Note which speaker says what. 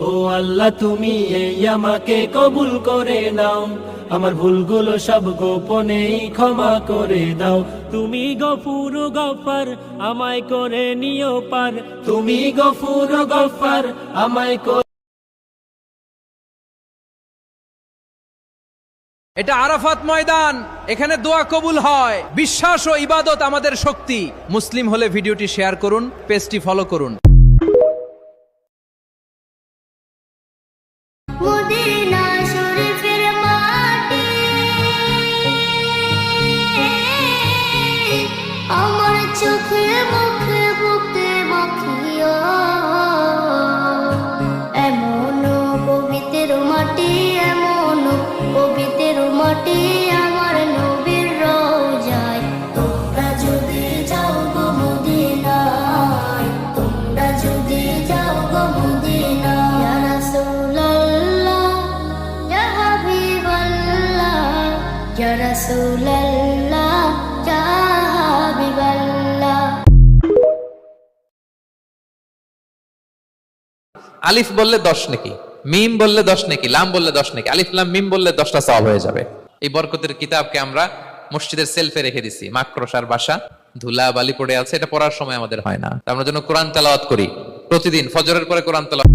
Speaker 1: ও আল্লাহ তুমি এই আমাকে কবুল করে নাও, আমার ভুলগুলো সব গোপনেই ক্ষমা করে দাও। তুমি গফুর ও গফফার আমায় করে নিও পার, তুমি গফুর ও গফফার আমায়
Speaker 2: এটা আরাফাত ময়দান, এখানে দোয়া কবুল হয়। বিশ্বাস ও ইবাদত আমাদের শক্তি। মুসলিম হলে ভিডিওটি শেয়ার করুন, পেজটি ফলো করুন।
Speaker 3: মদিনা শরীফের মাটি আমার চোখে মুখে বুকে মাখিও, এমন পবিত্র মাটি, এমন পবিত্র মাটি আমার নবীর রওজায়। তোমরা যদি যাও গো মদিনায়, তোমরা যদি যাও গো মদিনায়, ইয়া রাসূলুল্লাহ ইয়া হাবিবাল্লাহ, ইয়া রাসূলুল্লাহ ইয়া হাবিবাল্লাহ।
Speaker 4: আলিফ বললে 10 নেকি, মিম বললে 10 নেকি, লাম বললে 10 নেকি, আলিফ লাম মিম বললে 10টা সওয়াব হয়ে যাবে। এই বরকতের কিতাবকে আমরা মসজিদের সেলফে রেখে দিছি। মাকড়সার বাসা, ধুলা বালি পড়ে আছে, এটা পড়ার সময় আমাদের হয় না। আমরা যেন কোরআন তেলাওয়াত করি প্রতিদিন, ফজরের পরে কোরআন তেলাওয়াত।